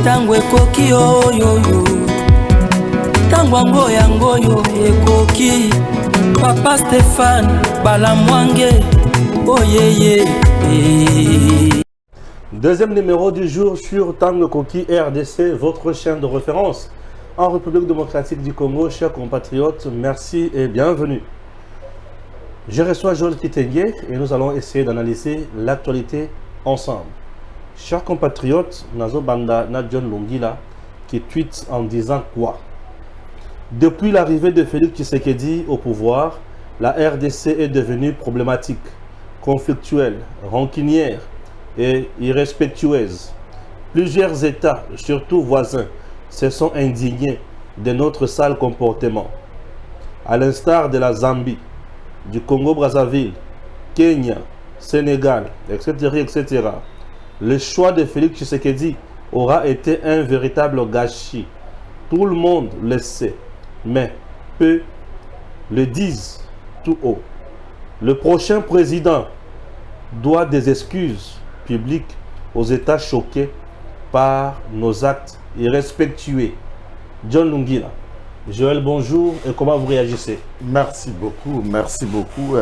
tango ekoki oyoyo tango yango yo ekoki Papa Stéphane Balamwange oyeye. Deuxième numéro du jour sur Tango Koki RDC, votre chaîne de référence en République démocratique du Congo. Chers compatriotes, merci et bienvenue. Je reçois Joël Kitenge et nous allons essayer d'analyser l'actualité ensemble. Chers compatriotes, Nazo Banda Nadjon Lungila qui tweet en disant quoi? Depuis l'arrivée de Félix Tshisekedi au pouvoir, la RDC est devenue problématique, conflictuelle, rancunière et irrespectueuse. Plusieurs États, surtout voisins, se sont indignés de notre sale comportement. À l'instar de la Zambie, du Congo-Brazzaville, Kenya, Sénégal, etc. Le choix de Félix Tshisekedi aura été un véritable gâchis. Tout le monde le sait, mais peu le disent tout haut. Le prochain président doit des excuses publiques aux États choqués par nos actes irrespectueux. John Lungila. Joël, bonjour, et comment vous réagissez? Merci beaucoup, merci beaucoup.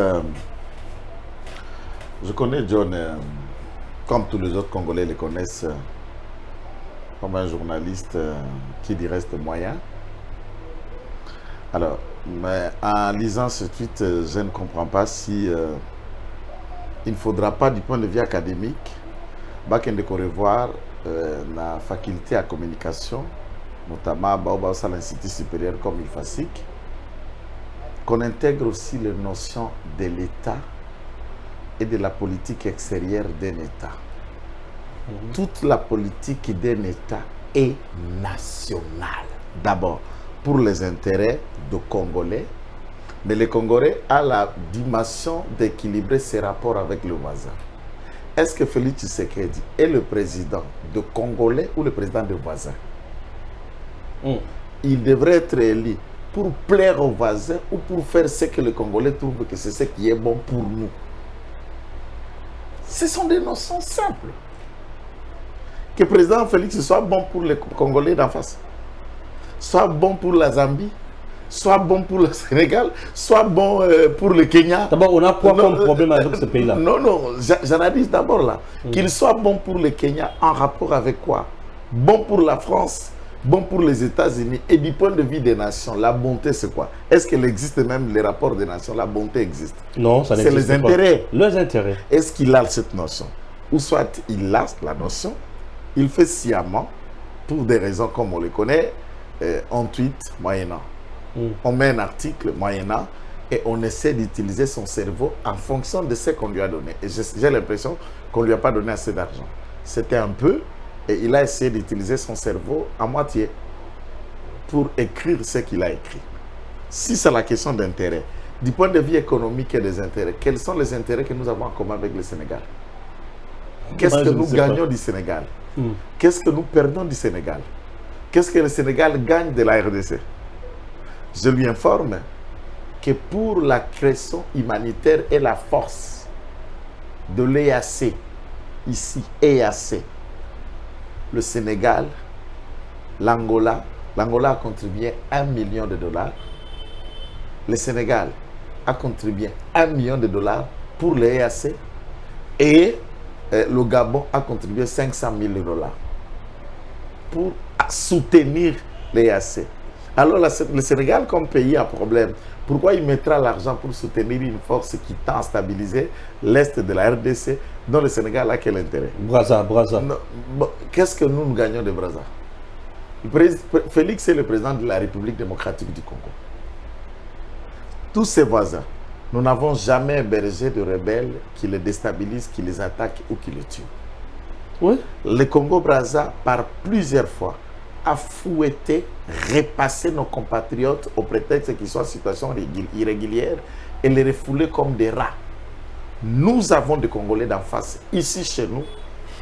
Je connais John, comme tous les autres Congolais le connaissent, comme un journaliste qui dit reste moyen. Alors, mais en lisant ce tweet, je ne comprends pas si il ne faudra pas, du point de vue académique, de revoir la faculté à communication, notamment à l'Institut supérieur comme il FASIC, qu'on intègre aussi les notions de l'État et de la politique extérieure d'un État. Toute la politique d'un État est nationale. D'abord, pour les intérêts de Congolais, mais les Congolais a la dimension d'équilibrer ses rapports avec le voisin. Est-ce que Félix Tshisekedi est le président de Congolais ou le président de voisins? Il devrait être élu pour plaire aux voisins ou pour faire ce que les Congolais trouvent que c'est ce qui est bon pour nous. Ce sont des notions simples. Que le président Félix soit bon pour les Congolais d'en face, soit bon pour la Zambie, soit bon pour le Sénégal, soit bon pour le Kenya. D'abord, on a quoi comme problème avec ce pays-là? Non, j'analyse d'abord là. Qu'il soit bon pour le Kenya en rapport avec quoi? Bon pour la France, bon pour les États-Unis. Et du point de vue des nations, la bonté c'est quoi? Est-ce qu'il existe même les rapports des nations? La bonté existe. Non, ça n'existe pas. C'est les intérêts. Les intérêts. Est-ce qu'il a cette notion? Ou soit il a la notion, il fait sciemment, pour des raisons comme on le connaît, on tweet moyennant. On met un article moyennant et on essaie d'utiliser son cerveau en fonction de ce qu'on lui a donné. Et j'ai l'impression qu'on ne lui a pas donné assez d'argent. C'était un peu, et il a essayé d'utiliser son cerveau à moitié pour écrire ce qu'il a écrit. Si c'est la question d'intérêt, du point de vue économique et des intérêts, quels sont les intérêts que nous avons en commun avec le Sénégal? Qu'est-ce que nous gagnons du Sénégal? Qu'est-ce que nous perdons du Sénégal? Qu'est-ce que le Sénégal gagne de la RDC? Je lui informe que pour la création humanitaire et la force de l'EAC, ici, EAC, le Sénégal, l'Angola a contribué 1 million de dollars. Le Sénégal a contribué 1 million de dollars pour l'EAC et le Gabon a contribué 500 000 dollars pour soutenir l'EAC. Alors le Sénégal comme pays a problème. Pourquoi il mettra l'argent pour soutenir une force qui tend à stabiliser l'Est de la RDC dont le Sénégal a quel intérêt? Brazza. Qu'est-ce que nous gagnons de Brazza? Félix est le président de la République démocratique du Congo. Tous ses voisins, nous n'avons jamais hébergé de rebelles qui les déstabilisent, qui les attaquent ou qui les tuent. Oui. Le Congo-Brazza, par plusieurs fois, a fouetté, repassé nos compatriotes au prétexte qu'ils soient en situation irrégulière et les refouler comme des rats. Nous avons des Congolais d'en face, ici chez nous.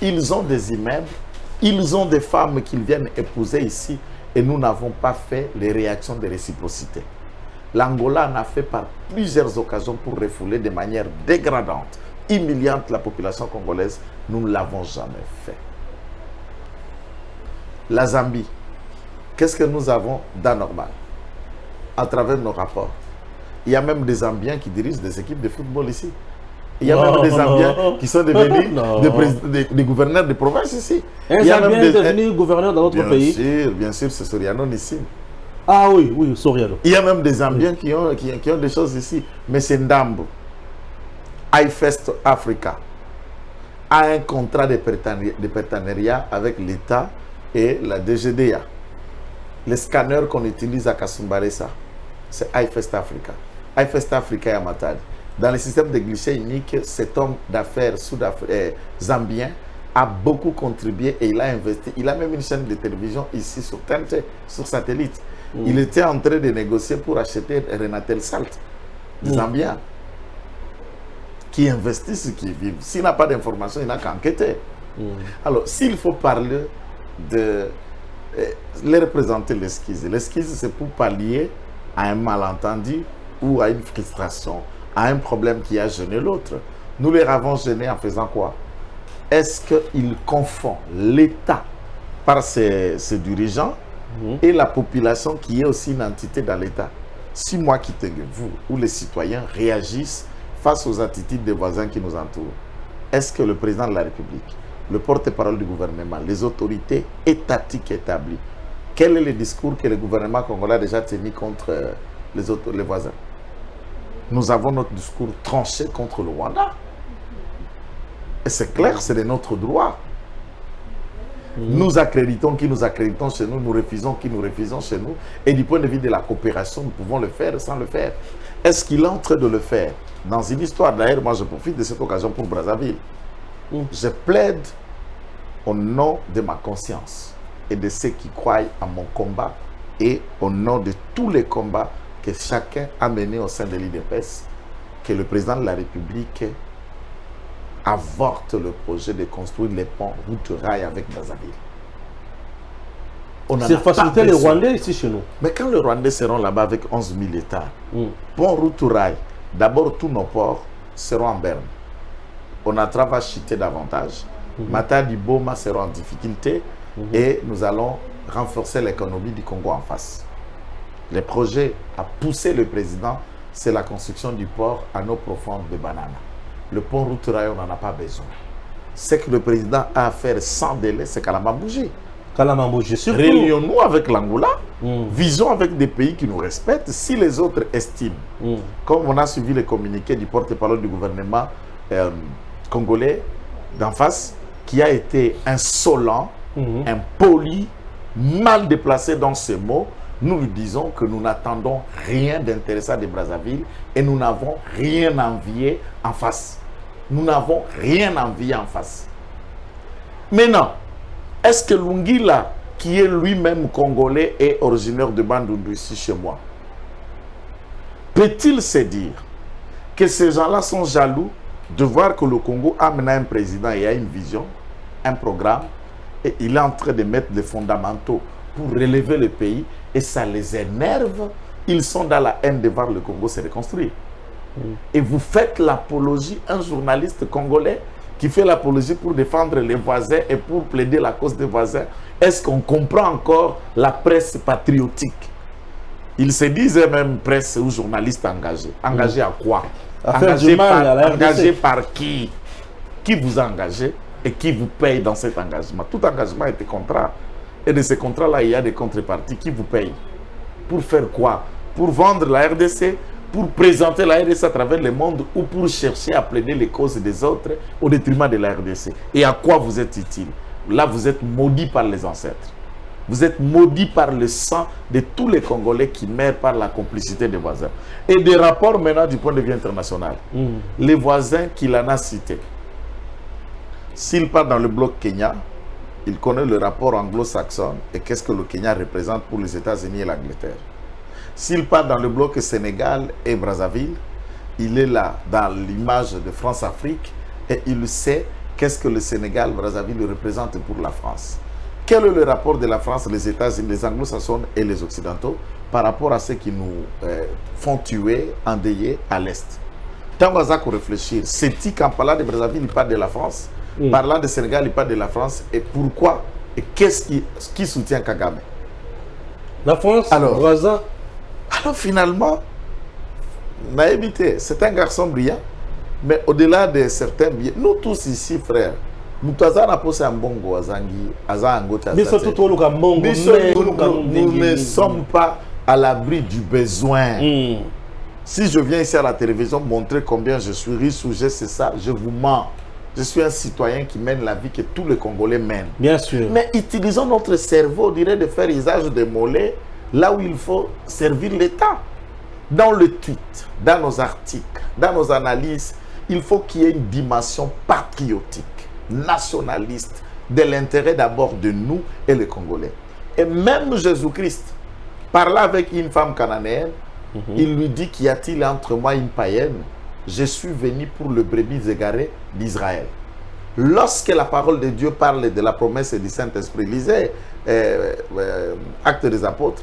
Ils ont des immeubles, ils ont des femmes qu'ils viennent épouser ici et nous n'avons pas fait les réactions de réciprocité. L'Angola en a fait par plusieurs occasions pour refouler de manière dégradante, humiliante la population congolaise. Nous ne l'avons jamais fait. La Zambie, qu'est-ce que nous avons d'anormal à travers nos rapports? Il y a même des Zambiens qui dirigent des équipes de football ici. Il y a même des Zambiens qui sont devenus des gouverneurs de province ici. Un Zambien est devenu gouverneur dans notre pays. Bien sûr, c'est Soriano Nissim. Ah oui, oui, Soriano. Il y a même des Zambiens qui ont des choses ici. Mais c'est Ndambo. iFest Africa a un contrat de partenariat avec l'État et la DGDA. Les scanners qu'on utilise à Kasumbalesa, c'est iFest Africa. iFest Africa est à Matadi. Dans le système de guichet unique, cet homme d'affaires zambien a beaucoup contribué et il a investi. Il a même une chaîne de télévision ici sur TNT, sur satellite. Il était en train de négocier pour acheter Renatel Salt, Zambien, qui investissent, qui vivent. S'il n'a pas d'informations, il n'a qu'à enquêter. Alors, s'il faut parler de les représenter l'esquisse. L'esquisse, c'est pour pallier à un malentendu ou à une frustration, à un problème qui a gêné l'autre. Nous les avons gênés en faisant quoi? Est-ce qu'il confond l'État par ses dirigeants et la population qui est aussi une entité dans l'État? Si moi qui t'ai vous ou les citoyens réagissent face aux attitudes des voisins qui nous entourent, est-ce que le président de la République, le porte-parole du gouvernement, les autorités étatiques établies, quel est le discours que le gouvernement congolais a déjà tenu contre les voisins? Nous avons notre discours tranché contre le Rwanda. Et c'est clair, c'est de notre droit. Nous accréditons qui nous accréditons chez nous, nous refusons qui nous refusons chez nous. Et du point de vue de la coopération, nous pouvons le faire sans le faire. Est-ce qu'il est en train de le faire? Dans une histoire, d'ailleurs, moi je profite de cette occasion pour Brazzaville. Je plaide au nom de ma conscience et de ceux qui croient à mon combat et au nom de tous les combats que chacun a menés au sein de l'IDPS, que le président de la République avorte le projet de construire les ponts route-rail avec Brazzaville. C'est faciliter les Rwandais ici chez nous. Mais quand les Rwandais seront là-bas avec 11 000 hectares, pont route-rail, d'abord tous nos ports seront en berne. Onatra va chuter davantage. Matadi Boma sera en difficulté et nous allons renforcer l'économie du Congo en face. Le projet à pousser le président, c'est la construction du port à eau profonde de Banana. Le pont route-rail, on n'en a pas besoin. Ce que le président a à faire sans délai, c'est Kalamambouji. Kalamambouji, surtout. Réunions-nous avec l'Angola, visons avec des pays qui nous respectent. Si les autres estiment, comme on a suivi les communiqués du porte-parole du gouvernement congolais d'en face, qui a été insolent, impoli, mal déplacé dans ses mots, nous lui disons que nous n'attendons rien d'intéressant de Brazzaville et nous n'avons rien envié en face. Nous n'avons rien envié en face. Maintenant, est-ce que Lungila, qui est lui-même congolais et originaire de Bandundu ici chez moi, peut-il se dire que ces gens-là sont jaloux de voir que le Congo a maintenant un président et a une vision, un programme, et il est en train de mettre les fondamentaux pour relever le pays, et ça les énerve. Ils sont dans la haine de voir le Congo se reconstruire. Et vous faites l'apologie, un journaliste congolais qui fait l'apologie pour défendre les voisins et pour plaider la cause des voisins. Est-ce qu'on comprend encore la presse patriotique? Ils se disent même presse ou journalistes engagés. Engagés à quoi? Engagés par qui? Qui vous a engagé et qui vous paye dans cet engagement? Tout engagement est un contrat. Et de ces contrats-là, il y a des contreparties qui vous payent. Pour faire quoi? Pour vendre la RDC, pour présenter la RDC à travers le monde ou pour chercher à plaider les causes des autres au détriment de la RDC. Et à quoi vous êtes utile? Là, vous êtes maudits par les ancêtres. Vous êtes maudits par le sang de tous les Congolais qui meurent par la complicité des voisins. Et des rapports maintenant du point de vue international. Les voisins qu'il en a cités. S'il part dans le bloc Kenya, il connaît le rapport anglo-saxon et qu'est-ce que le Kenya représente pour les États-Unis et l'Angleterre. S'il part dans le bloc Sénégal et Brazzaville, il est là dans l'image de France-Afrique et il sait qu'est-ce que le Sénégal, Brazzaville représente pour la France. Quel est le rapport de la France, les États-Unis, les anglo-saxons et les occidentaux par rapport à ceux qui nous font tuer, endeuiller à l'Est? Tant qu'on a réfléchir, c'est-il qu'en parlant de Brazzaville, il parle de la France? Parlant de Sénégal, il parle de la France. Et pourquoi Et qui soutient Kagame? La France, Alors, Brazza. Alors finalement, c'est un garçon brillant, mais au-delà de certains biais, nous tous ici, frères, nous ne sommes pas à l'abri du besoin. Si je viens ici à la télévision montrer combien je suis riche ou c'est ça, je vous mens. Je suis un citoyen qui mène la vie que tous les Congolais mènent. Bien sûr. Mais utilisons notre cerveau, on dirait, de faire usage des mollets là où il faut servir l'État. Dans le tweet, dans nos articles, dans nos analyses, il faut qu'il y ait une dimension patriotique, nationaliste, de l'intérêt d'abord de nous et les Congolais. Et même Jésus-Christ, parlant avec une femme cananéenne, il lui dit qu'y a-t-il entre moi une païenne? Je suis venu pour le brebis égaré d'Israël. Lorsque la parole de Dieu parle de la promesse du Saint-Esprit, lisez Actes des Apôtres,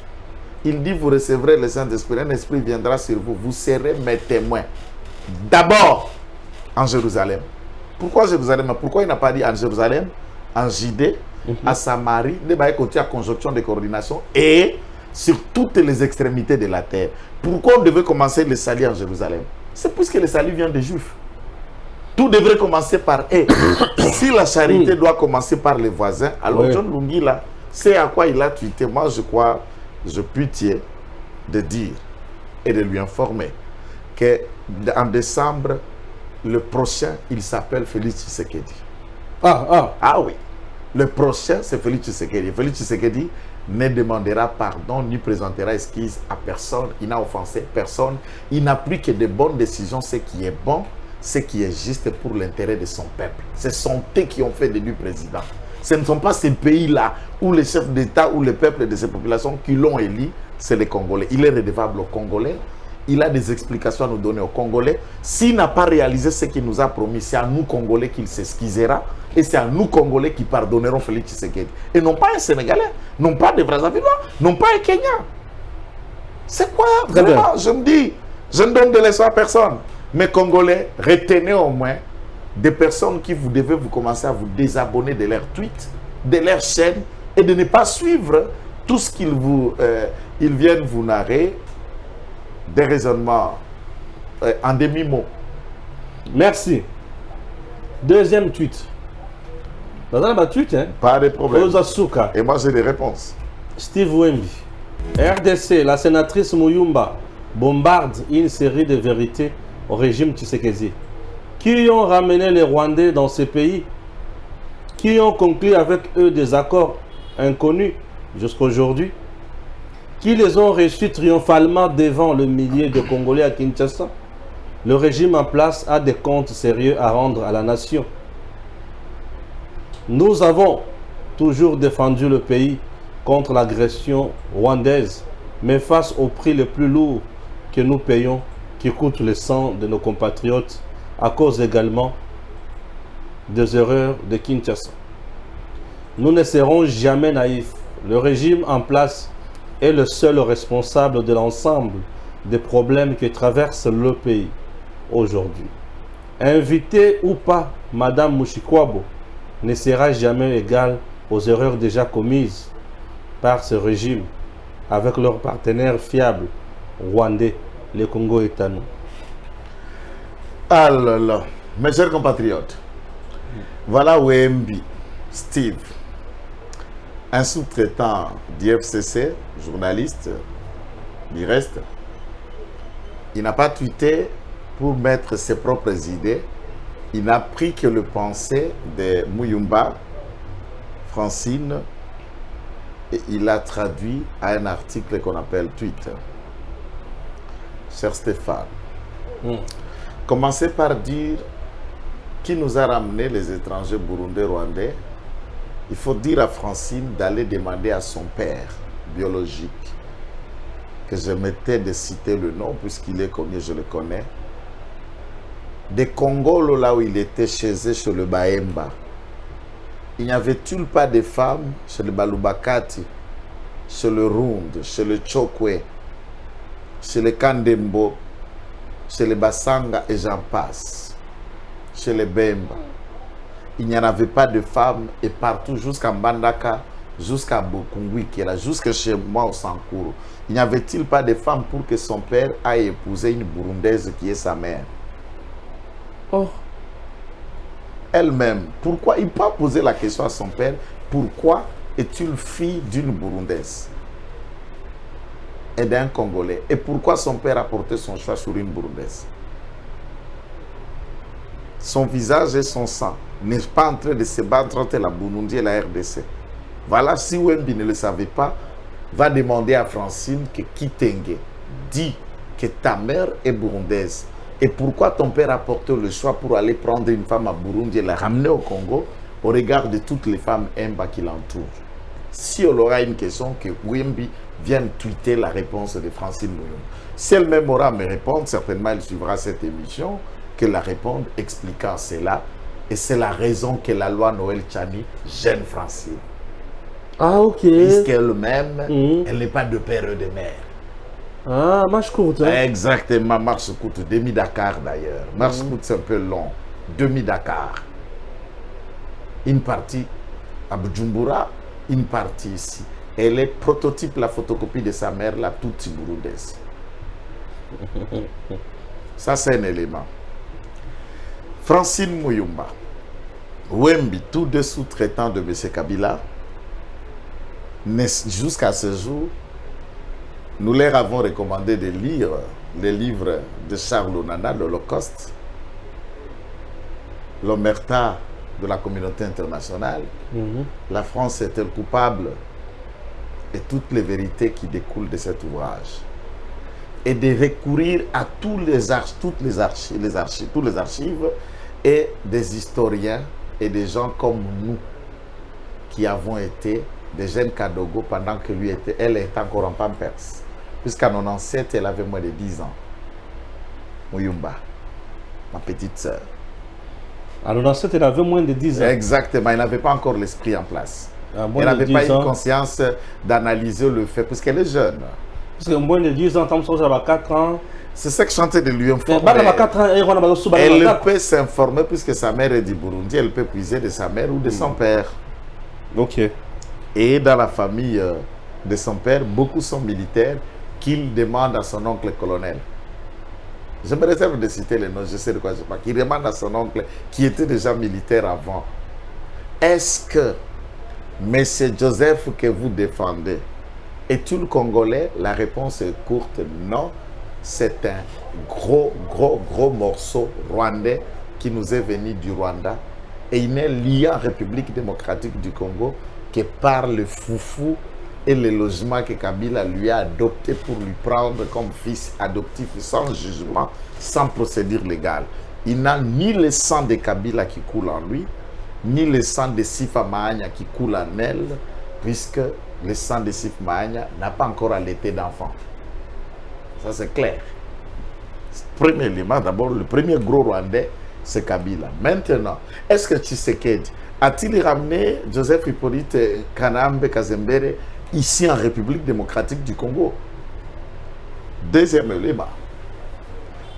il dit, vous recevrez le Saint-Esprit, un esprit viendra sur vous, vous serez mes témoins. D'abord, en Jérusalem. Pourquoi Jérusalem? Pourquoi il n'a pas dit en Jérusalem, en Judée, à Samarie, à conjonction de coordination et sur toutes les extrémités de la terre? Pourquoi on devait commencer le salut en Jérusalem? C'est puisque le salut vient des Juifs. Tout devrait commencer par eux. Si la charité doit commencer par les voisins, alors John Lungi, là, c'est à quoi il a tweeté. Moi, je crois, je puis de dire et de lui informer qu'en décembre, le prochain, il s'appelle Félix Tshisekedi. Ah oui. Le prochain, c'est Félix Tshisekedi. Félix Tshisekedi ne demandera pardon ni présentera excuse à personne. Il n'a offensé personne. Il n'a pris que de bonnes décisions, ce qui est bon, ce qui est juste pour l'intérêt de son peuple. Ce sont eux qui ont fait de lui président. Ce ne sont pas ces pays-là où les chefs d'État ou le peuple de ces populations qui l'ont élu, c'est les Congolais. Il est redevable aux Congolais. Il a des explications à nous donner aux Congolais. S'il n'a pas réalisé ce qu'il nous a promis, c'est à nous Congolais qu'il s'excusera. Et c'est à nous Congolais qui pardonneront Félix Tshisekedi. Et non pas un Sénégalais, non pas des Brazzavilliois, non pas un Kenyan. C'est quoi vraiment? Je me dis, je ne donne de l'espoir à personne. Mais Congolais, retenez au moins des personnes qui vous devez vous commencer à vous désabonner de leurs tweets, de leurs chaînes et de ne pas suivre tout ce qu'ils ils viennent vous narrer. Des raisonnements en demi-mot. Merci. Deuxième tweet. Dans un tweet, hein? Pas de problème. Ozasuka. Et moi, j'ai des réponses. Steve Wemby. RDC, la sénatrice Muyumba bombarde une série de vérités au régime Tshisekedi. Qui ont ramené les Rwandais dans ces pays? Qui ont conclu avec eux des accords inconnus jusqu'à aujourd'hui? Qui les ont reçus triomphalement devant le millier de Congolais à Kinshasa? Le régime en place a des comptes sérieux à rendre à la nation. Nous avons toujours défendu le pays contre l'agression rwandaise, mais face au prix le plus lourd que nous payons, qui coûte le sang de nos compatriotes, à cause également des erreurs de Kinshasa. Nous ne serons jamais naïfs. Le régime en place est le seul responsable de l'ensemble des problèmes que traverse le pays aujourd'hui. Invité ou pas, Madame Mushikwabo ne sera jamais égale aux erreurs déjà commises par ce régime avec leurs partenaires fiables rwandais, les Congo et Tanou. Ah là là, mes chers compatriotes, voilà Wemby, Steve, un sous-traitant du FCC, journaliste, il reste. Il n'a pas tweeté pour mettre ses propres idées. Il n'a pris que le pensée de Muyumba, Francine, et il l'a traduit à un article qu'on appelle Twitter. Cher Stéphane, commencez par dire qui nous a ramené les étrangers burundais, rwandais. Il faut dire à Francine d'aller demander à son père biologique, que je m'étais de citer le nom, puisqu'il est connu, je le connais, des Congolo, là où il était chez eux, chez le Baemba. Il n'y avait-il pas de femmes chez le Balubakati, chez le Rund, chez le Chokwe, chez le Kandembo, chez le Basanga et j'en passe, chez les Bemba. il n'y en avait pas de femmes, et partout, jusqu'à Mbandaka, jusqu'à Bokungui, qui est là, jusqu'à chez moi au Sankuru, il n'y avait-il pas de femmes pour que son père aille épouser une Burundaise qui est sa mère? Oh. Elle-même, pourquoi? Il peut poser la question à son père, pourquoi es-tu fille d'une Burundaise et d'un Congolais? Et pourquoi son père a porté son choix sur une Burundaise? Son visage et son sang n'est pas en train de se battre entre la Burundi et la RDC. Voilà, si Wembi ne le savait pas, va demander à Francine que Kitenge dit que ta mère est burundaise. Et pourquoi ton père a porté le choix pour aller prendre une femme à Burundi et la ramener au Congo au regard de toutes les femmes Mba qui l'entourent? Si on aura une question, que Wembi vienne tweeter la réponse de Francine Mouyomba. Si elle-même aura à me répondre, certainement elle suivra cette émission, qu'elle la réponde expliquant cela. Et c'est la raison que la loi Noël Tchani gêne Francine. Ah, ok. Puisqu'elle-même, elle n'est pas de père et de mère. Ah, marche courte. Hein? Exactement, marche courte, demi-Dakar d'ailleurs. Marche courte, c'est un peu long. Demi-Dakar. Une partie à Bujumbura, une partie ici. Elle est prototype, la photocopie de sa mère, la toute burundaise. Ça, c'est un élément. Francine Mouyomba, Wembi, tous deux sous-traitants de M. Kabila, jusqu'à ce jour, nous leur avons recommandé de lire les livres de Charles Onana, l'Holocauste, l'omerta de la communauté internationale. La France est-elle coupable? Et toutes les vérités qui découlent de cet ouvrage. Et de recourir à tous les archives et des historiens et des gens comme nous qui avons été des jeunes Kadogo pendant que elle était encore en Pampers. Puisqu'en 97, elle avait moins de 10 ans. Mouyomba, ma petite sœur. En 97, elle avait moins de 10 ans. Exactement, elle n'avait pas encore l'esprit en place. Elle n'avait pas eu conscience d'analyser le fait, puisqu'elle est jeune. Parce que moins de 10 ans, j'avais 4 ans. C'est ça que je chantais de lui informer. Elle peut s'informer puisque sa mère est du Burundi, elle peut puiser de sa mère ou de son père. Ok. Et dans la famille de son père, beaucoup sont militaires qu'il demande à son oncle colonel. Je me réserve de citer les noms, je sais de quoi je parle. Qu'il demande à son oncle qui était déjà militaire avant. Est-ce que M. Joseph que vous défendez est-il Congolais? La réponse est courte, non. C'est un gros morceau rwandais qui nous est venu du Rwanda. Et il n'est lié en République démocratique du Congo que par le foufou et le logement que Kabila lui a adopté pour lui prendre comme fils adoptif sans jugement, sans procédure légale. Il n'a ni le sang de Kabila qui coule en lui, ni le sang de Sifa Mahania qui coule en elle, puisque le sang de Sifa Mahania n'a pas encore allaité d'enfant. Ça, c'est clair. Premier élément, d'abord, le premier gros Rwandais, c'est Kabila. Maintenant, est-ce que Tshisekedi a-t-il ramené Joseph Hippolyte Kanambe Kazembere ici en République démocratique du Congo? Deuxième élément.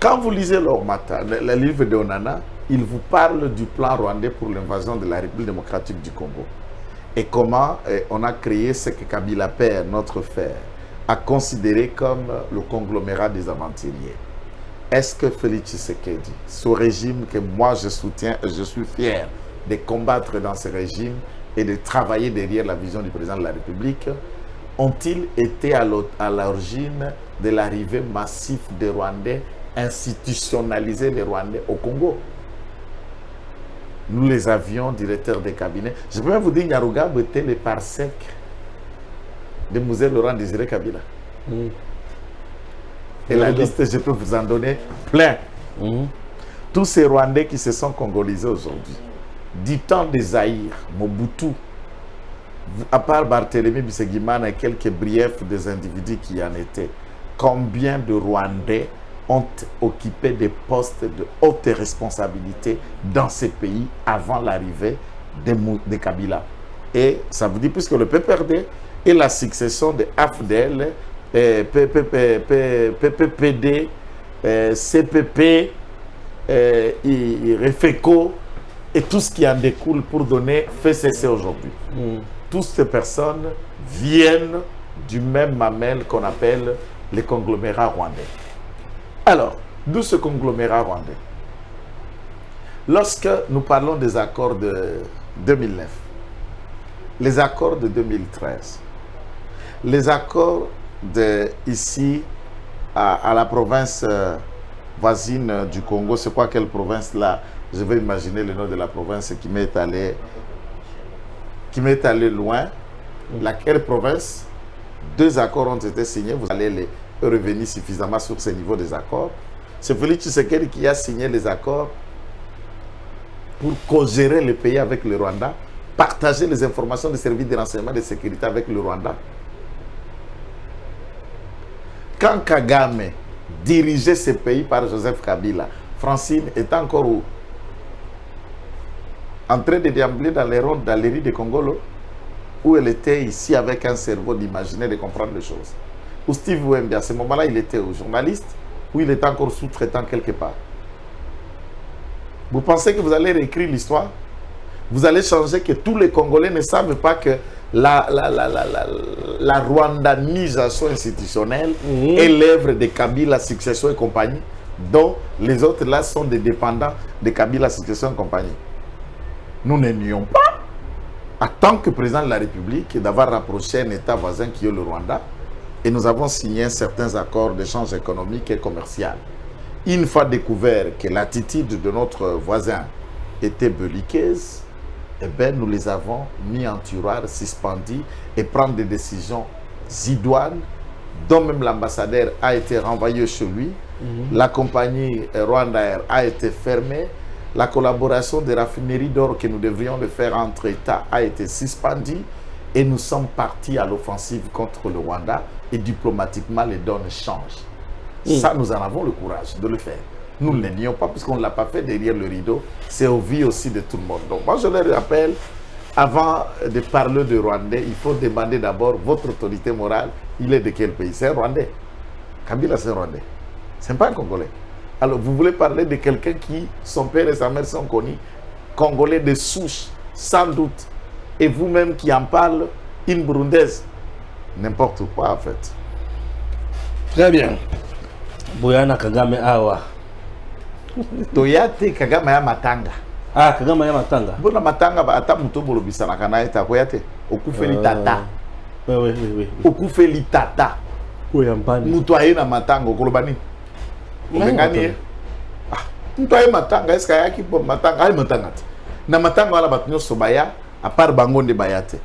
Quand vous lisez le livre de Onana, il vous parle du plan rwandais pour l'invasion de la République démocratique du Congo. Et comment on a créé ce que Kabila père, notre frère, a considéré comme le conglomérat des aventuriers. Est-ce que Félix Tshisekedi, ce régime que moi je soutiens et je suis fier de combattre dans ce régime et de travailler derrière la vision du président de la République, ont-ils été à l'origine de l'arrivée massive des Rwandais, institutionnaliser les Rwandais au Congo? Nous les avions directeurs des cabinets. Je peux même vous dire, Nyarugabo était le parsec de Mzee Laurent Désiré Kabila. Et la liste, je peux vous en donner plein. Tous ces Rwandais qui se sont congolisés aujourd'hui, du temps de Zaïre, Mobutu, à part Barthélemy Bisegimana et quelques briefs des individus qui en étaient, combien de Rwandais ont occupé des postes de haute responsabilité dans ces pays avant l'arrivée de Kabila? Et ça vous dit, puisque le PPRD et la succession de AFDL, PPPD, CPP, REFECO, et tout ce qui en découle pour donner fait cesser aujourd'hui. Toutes ces personnes viennent du même mamelle qu'on appelle les conglomérats rwandais. Alors, d'où ce conglomérat rwandais? Lorsque nous parlons des accords de 2009, les accords de 2013, les accords de ici à la province voisine du Congo, c'est quoi quelle province là? Je vais imaginer le nom de la province qui m'est allé loin. Laquelle province? 2 accords ont été signés. Vous allez les revenir suffisamment sur ce niveau des accords. C'est Félix Tshisekedi qui a signé les accords pour co-gérer le pays avec le Rwanda, partager les informations des services de renseignement et de sécurité avec le Rwanda. Quand Kagame dirigeait ce pays par Joseph Kabila, Francine est encore où? En train de déambuler dans les rondes, dans les rues de Congolo, où elle était ici avec un cerveau d'imaginer, de comprendre les choses. Ou Steve Wembe, à ce moment-là, il était journaliste, ou il était encore sous-traitant quelque part. Vous pensez que vous allez réécrire l'histoire? Vous allez changer que tous les Congolais ne savent pas que la rwandanisation institutionnelle est l'œuvre de Kabila, Succession et compagnie, dont les autres là sont des dépendants de Kabila, Succession et compagnie. Nous ne nions pas, en tant que président de la République, d'avoir rapproché un État voisin qui est le Rwanda, et nous avons signé certains accords d'échange économique et commercial. Une fois découvert que l'attitude de notre voisin était belliqueuse, eh bien, nous les avons mis en tiroir, suspendus et prendre des décisions idoines, dont même l'ambassadeur a été renvoyé chez lui. La compagnie Rwanda Air a été fermée. La collaboration des raffineries d'or que nous devrions le faire entre États a été suspendue. Et nous sommes partis à l'offensive contre le Rwanda et diplomatiquement les donnes changent. Ça, nous en avons le courage de le faire. Nous ne le nions pas puisqu'on ne l'a pas fait derrière le rideau. C'est au vu aussi de tout le monde. Donc moi, je leur rappelle, avant de parler de Rwandais, il faut demander d'abord votre autorité morale. Il est de quel pays? C'est un Rwandais. Kabila, c'est un Rwandais. Ce n'est pas un Congolais. Alors, vous voulez parler de quelqu'un qui, son père et sa mère sont connus, Congolais de souche, sans doute. Et vous-même qui en parle, une Burundaise. N'importe quoi, en fait. Très bien. Boyana Kagame awa. Toyate Kagame ya matanga. Ah, Kagame ya matanga. Bona matanga ba ata muto bolobisa na kana eta koyate. Okufeli tata. Oui. Okufeli tata. Oyambani. Muto aye na matanga okolobani. Omengani. Ah, muto aye matanga eska yaki po matanga aye matanga. Na matanga wala batunyo sobaya à part bangonde bayate.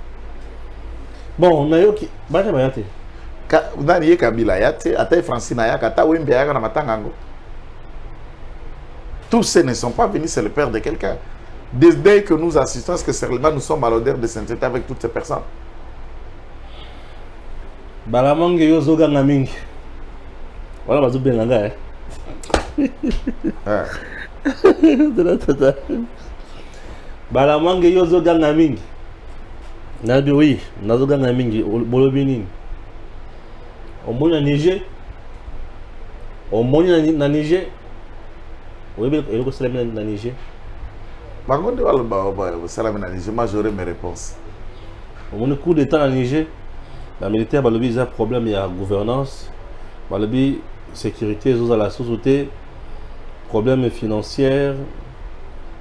Bon, nayoki bana bayate. Nani ye Kabila yate, ata Francine yaka, ata Wembe yaka na matangango. Tous ceux ne sont pas venus, c'est le père de quelqu'un. Dès que nous assistons, est-ce que seulement nous sommes à l'odeur de sainteté avec toutes ces personnes? Balamange yozoga ngamingi. Voilà bazu benanga Balamange yozoga ngamingi. Nadi oui, nazoga ngamingi bolobi nini? Omoni na Niger. Omoni na Niger. Oui, et le salami na Niger. Bangonde wala ba salami na Niger, moi j'aurai mes réponses. Omoni coup d'état na Niger. La militaire balobi ils ont problème, il y a gouvernance. Balobi sécurité ils ont la société problème financier,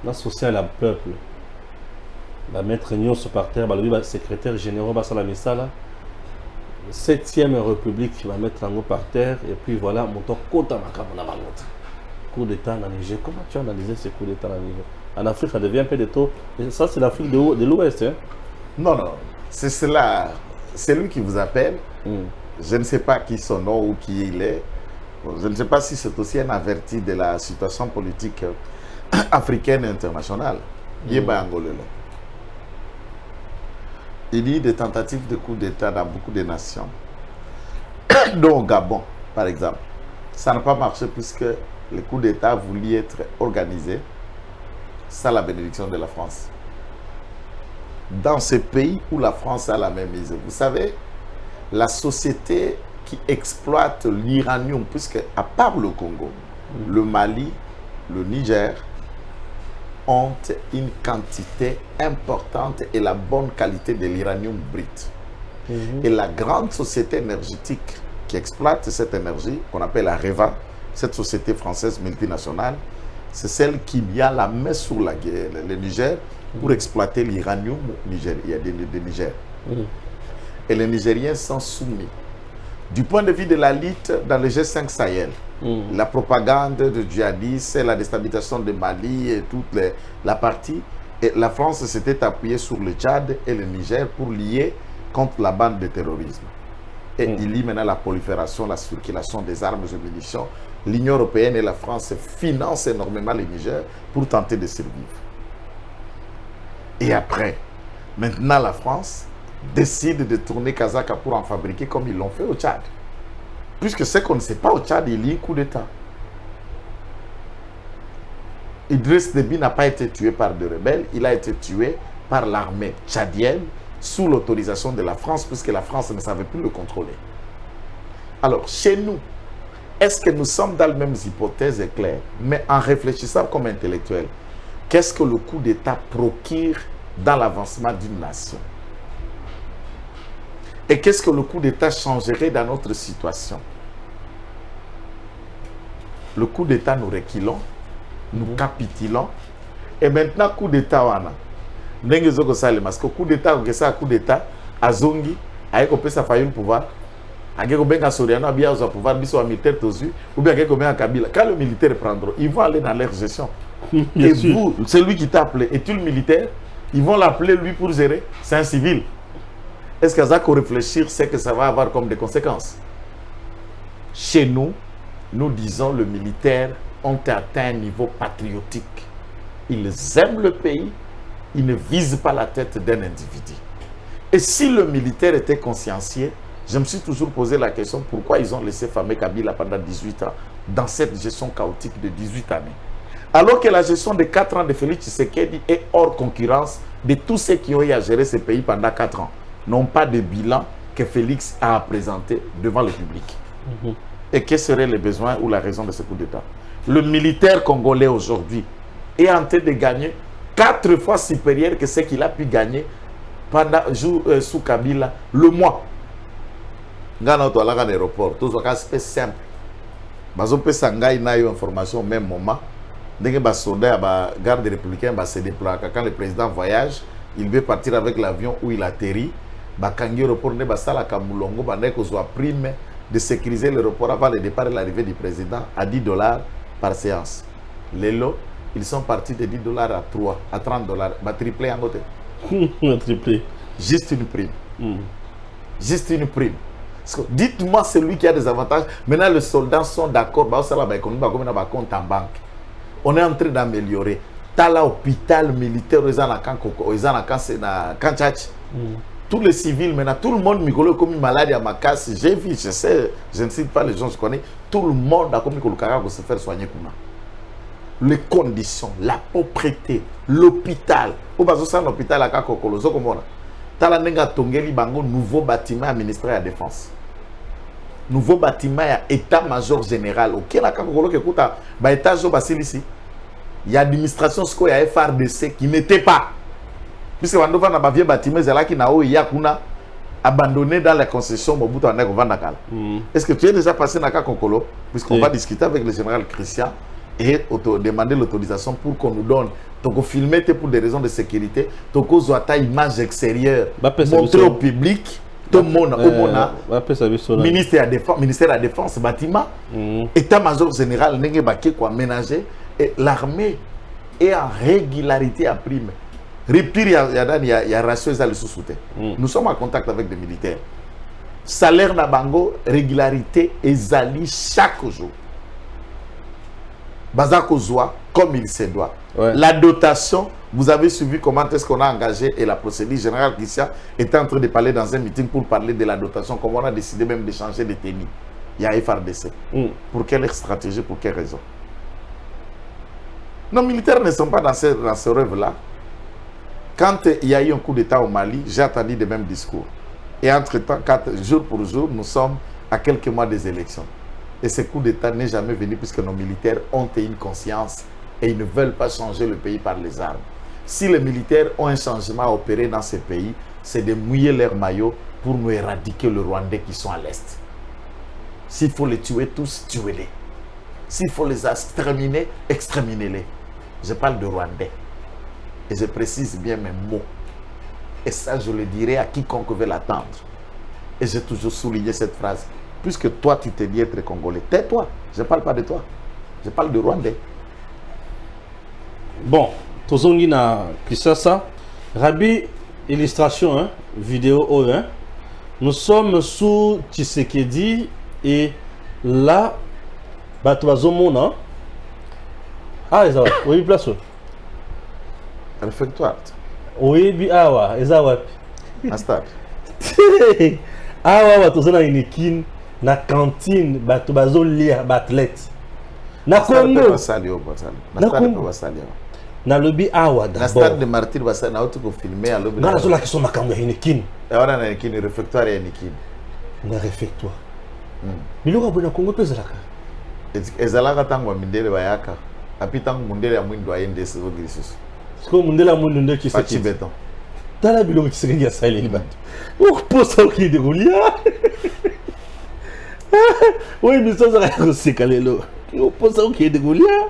la social à peuple. La maître Nyon se par terre, balobi secrétaire général basala misala. 7e République qui va mettre en haut par terre et puis voilà mon temps kota makamona bangote. Coup d'état en Niger. Comment tu as analysé ce coup d'état en Niger? En Afrique ça devient un peu de taux. Et ça c'est l'Afrique de l'Ouest hein? Non, c'est cela. C'est lui qui vous appelle. Je ne sais pas qui son nom ou qui il est. Je ne sais pas si c'est aussi un averti de la situation politique africaine et internationale. Il y a des tentatives de coup d'État dans beaucoup de nations. Dont au Gabon, par exemple. Ça n'a pas marché puisque le coup d'État voulait être organisé sans la bénédiction de la France. Dans ce pays où la France a la même mise. Vous savez, la société qui exploite l'uranium, puisque à part le Congo, le Mali, le Niger, ont une quantité importante et la bonne qualité de l'uranium brut. Et la grande société énergétique qui exploite cette énergie, qu'on appelle Areva, cette société française multinationale, c'est celle qui a la main sur le Niger pour exploiter l'uranium de Niger. Et les Nigériens sont soumis. Du point de vue de la lutte dans le G5 Sahel, la propagande de djihadistes, la déstabilisation de Mali et toute la partie, et la France s'était appuyée sur le Tchad et le Niger pour lier contre la bande de terrorisme. Et il lie maintenant la prolifération, la circulation des armes et munitions. L'Union européenne et la France financent énormément le Niger pour tenter de survivre. Et après, maintenant la France décide de tourner Kazaka pour en fabriquer comme ils l'ont fait au Tchad. Puisque ce qu'on ne sait pas au Tchad, il y a un coup d'État. Idriss Déby n'a pas été tué par des rebelles, il a été tué par l'armée tchadienne sous l'autorisation de la France, puisque la France ne savait plus le contrôler. Alors, chez nous, est-ce que nous sommes dans les mêmes hypothèses claires, mais en réfléchissant comme intellectuels, qu'est-ce que le coup d'État procure dans l'avancement d'une nation? Et qu'est-ce que le coup d'État changerait dans notre situation? Le coup d'État, nous reculons, nous capitulons, et maintenant, coup d'État, parce que coup d'État, coup d'État, Azongi, avec sa faille le pouvoir, avec un pouvoir, militaire, ou bien avec Kabila. Quand le militaire prendra, ils vont aller dans leur gestion. Et vous, c'est lui qui t'a appelé, et tu le militaire, ils vont l'appeler lui pour gérer, c'est un civil. Est-ce qu'il y a qu'à réfléchir, c'est que ça va avoir comme des conséquences? Chez nous, nous disons le militaire ont atteint un niveau patriotique. Ils aiment le pays, ils ne visent pas la tête d'un individu. Et si le militaire était consciencieux, je me suis toujours posé la question pourquoi ils ont laissé Famé Kabila pendant 18 ans dans cette gestion chaotique de 18 années. Alors que la gestion de 4 ans de Félix Tshisekedi est hors concurrence de tous ceux qui ont eu à gérer ce pays pendant 4 ans. Non pas de bilan que Félix a présenté devant le public. Et quels seraient les besoins ou la raison de ce coup d'État? Le militaire congolais aujourd'hui est en train de gagner 4 fois supérieur que ce qu'il a pu gagner pendant sous Kabila le mois. Dans notre aéroport, tout c'est simple. Bazo peut s'engager dans une information au même moment. Dès que les soldats de garde républicain se déploient, quand le président voyage, il veut partir avec l'avion où il atterrit. Bakangi aéroport ne basala kamulongo bandeko soit prime de sécuriser l'aéroport avant le départ et l'arrivée du président à $10 par séance. Les lots, ils sont partis de $10 à 3, à $30. Bah triplé en côté. Triplé. Juste une prime. Juste une prime. Dites-moi celui qui a des avantages. Maintenant les soldats sont d'accord. Bah ça là bah comme un compte en banque. On est en train d'améliorer. T'as l'hôpital militaire aux Anakans, aux Anakans, na Kanchach. Tous les civils, maintenant, tout le monde micro comme une maladie à ma casse. J'ai vu, je sais, je ne cite pas les gens que je connais. Tout le monde a comme le caractère pour se faire soigner. Les conditions, la pauvreté, l'hôpital. Au bas de l'hôpital à Kakokolo, Tala Nenga Tongeli Bango, nouveau bâtiment à ministère de la Défense. Nouveau bâtiment à état-major général. Ok, la Kakokolo qui écoute, bah état-major ici. Il y a l'administration, ce qu'il y a FRDC qui n'était pas. Puisque quand on a un vieux bâtiment, c'est là qu'il y a abandonné dans la concession Mobutu en Nakala. Est-ce que tu es déjà passé dans Kakokolo? Puisqu'on va discuter avec le général Christian et demander l'autorisation pour qu'on nous donne. Donc, filmer pour des raisons de sécurité. Donc, on a une image extérieure montrer au public. Tout le monde, ministère de la Défense, bâtiment, état-major général, ménager, et l'armée est en régularité à prime. Rupture, il y a ratio, le sous-soutien. Nous sommes en contact avec des militaires. Salaire Nabango, régularité, ezali chaque jour. Bazako Zoua, comme il se doit. Ouais. La dotation, vous avez suivi comment est-ce qu'on a engagé et la procédure générale Christian était en train de parler dans un meeting pour parler de la dotation, comment on a décidé même de changer de tenue. Il y a FRDC. Pour quelle stratégie, pour quelle raison? Nos militaires ne sont pas dans ce rêve-là. Quand il y a eu un coup d'État au Mali, j'ai attendu le même discours. Et entre-temps, jour pour jour, nous sommes à quelques mois des élections. Et ce coup d'État n'est jamais venu puisque nos militaires ont une conscience et ils ne veulent pas changer le pays par les armes. Si les militaires ont un changement à opérer dans ces pays, c'est de mouiller leurs maillots pour nous éradiquer les Rwandais qui sont à l'Est. S'il faut les tuer tous, tuez-les. S'il faut les exterminer, exterminez-les. Je parle de Rwandais. Et je précise bien mes mots. Et ça, je le dirai à quiconque veut l'attendre. Et j'ai toujours souligné cette phrase. Puisque toi, tu te dis être Congolais, tais-toi. Je ne parle pas de toi. Je parle de Rwandais. Bon, tozongi na Kisasa. Rabi, illustration, hein, vidéo, hein. Nous sommes sous Tshisekedi et là, Batouazomona. Ah, Ezawa, oui, place. Réfectoire. Oui, awa, Ezawa. À stade. Awa, Batozona Inekin, na cantine, Batoubazolia, Batlet. Na Congo. Na Congo. Na lobby awa d'abord. Na stade de Martyr Bassa na auto ko filmer à lobby. Na zola qui sont makambo ya Inekin. Et on a na Inekin réfectoire ya Inekin. Na réfectoire. Biloko bona Congo pezalaka. Ezalaka tango mindele bayaka. Api tango mundele ya mwindo ayende se ogrisus. Siko mundele mwindo nde ki Pachi beton. Tala biloko ki sekengi ya sale ni bato. O posa ki de golia. Oui, mais ça va se calelo. O posa ki de golia.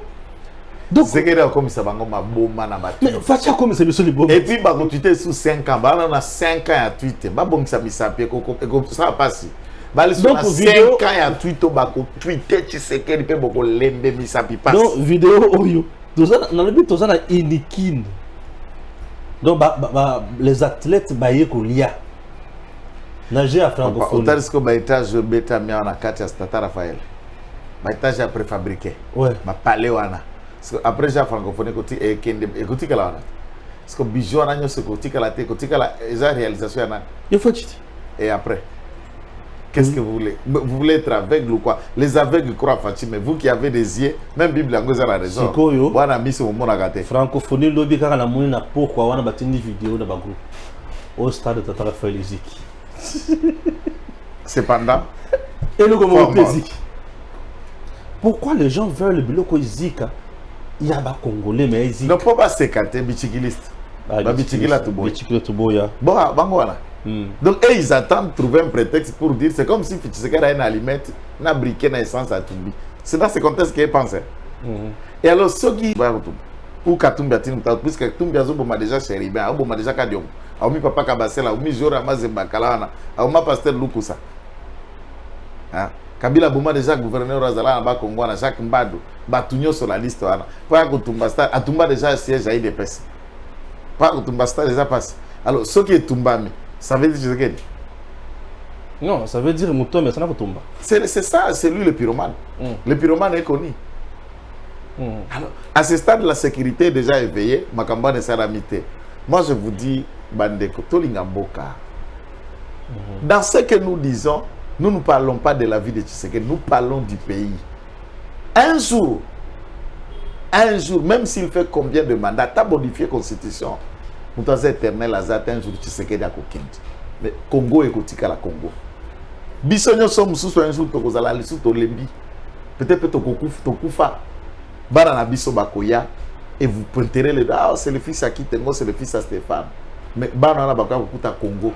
Donc c'est que comme ça bango maboma na bato. Mais facha comme ça biso libo. Et puis ba ko tweeter sous 5 ans, ba na 5 ans à tweeter. Ba bon ça mi sapé ko ça passe. Ba les sur 5 ans à tweeter ba ko tweeter tu sais que peut boko lembe mi sapi passe. Non, vidéo oyo. Toza na lebi toza na Inekin. Donc les athlètes baye ko lia. Nager à francophonie. Autant que ba étage beta mi na kati ya Stade Raphaël. Ba étage à préfabriqué. Ouais. Ba palais wana. Après j'ai francophonie côté et kende écoutez que là. Parce que bijou na nyo se côté que la té côté que la réalisation na. Il faut dire. Et après qu'est-ce que vous voulez? Vous voulez être aveugle ou quoi? Les aveugles croient Fatima, mais vous qui avez des yeux, même Bible en a raison. Voilà, mis au monde à gâter. Francophonie lobby car la mouna pourquoi on a battu une vidéo de bagou au stade de Tata Raphaël Zik. Cependant, et le comment Zik. Pourquoi les gens veulent le biloko Zika? Il y a pas congolais mais Zik. Ne peut pas se cater bichigiliste. Ba bichigila tuboya. Bichigila tuboya. Bon, voilà. Donc, ils attendent trouver un prétexte pour dire c'est comme si Tshisekedi a une allumette, n'a briqué une essence à Tumbi. C'est dans ce contexte qu'ils pensent. Et alors, ceux qui vont ou Katumbi a dit, puisque Katumbi a déjà chéribé, a déjà Kadiom, a mis Papa Kabasela, a mis Jora Mazemba Kalana, a mis Pasteur Lukusa. Kabila Bouma déjà gouverneur Razala en bas Congo, à Jacques Mbado, Batunyo sur la liste. Pas Kutumba Star, a Tumba déjà siège à IDPS. Pas Kutumba Star déjà passe. Alors, ceux qui est Tumbami, ça veut dire Tshisekedi? Non, ça veut dire Mouton, mais ça n'a pas tombé. C'est ça, c'est lui le pyromane. Le pyromane est connu. Alors, à ce stade, la sécurité est déjà éveillée. Makamba ne sera mité. Moi, je vous dis, Bandeko, Tolingamboka. Dans ce que nous disons, nous ne parlons pas de la vie de Tshisekedi, nous parlons du pays. Un jour, même s'il fait combien de mandats, tu as modifié la Constitution. Nous sommes éternels, un jour, Tshisekedi a Kokindi. Mais Congo est Kotika la Congo. Bisogno sommes sous un jour, Tokozala, sous Tolembi. Peut-être Tokufa. Barana Biso Bakoya. Et vous pointerez les deux. Ah, c'est le fils à Kitengo, c'est le fils à Stéphane. Mais Barana Bakoya Kokuta Congo.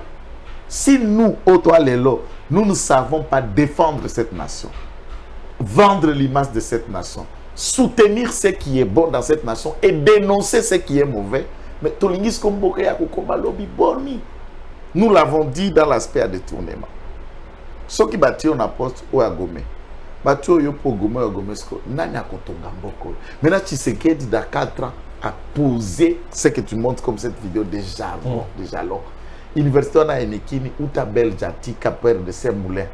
Si nous, Otoalelo, nous ne savons pas défendre cette nation, vendre l'image de cette nation, soutenir ce qui est bon dans cette nation et dénoncer ce qui est mauvais, mais Tolingis Komboke Yakokoma Lobi Bormi. Nous l'avons dit dans l'aspect à détournement. Ceux qui bâtirent un poste ou à Gomé, bâtirent yo pour Gomé ou Gomé, Nanya Kotonga Mboko. Maintenant, Tshisekedi, dans 4 ans, a posé ce que tu montres comme cette vidéo des jalons. Université on a Enekini, Outabel Jati, Kaper de Saint-Moulin,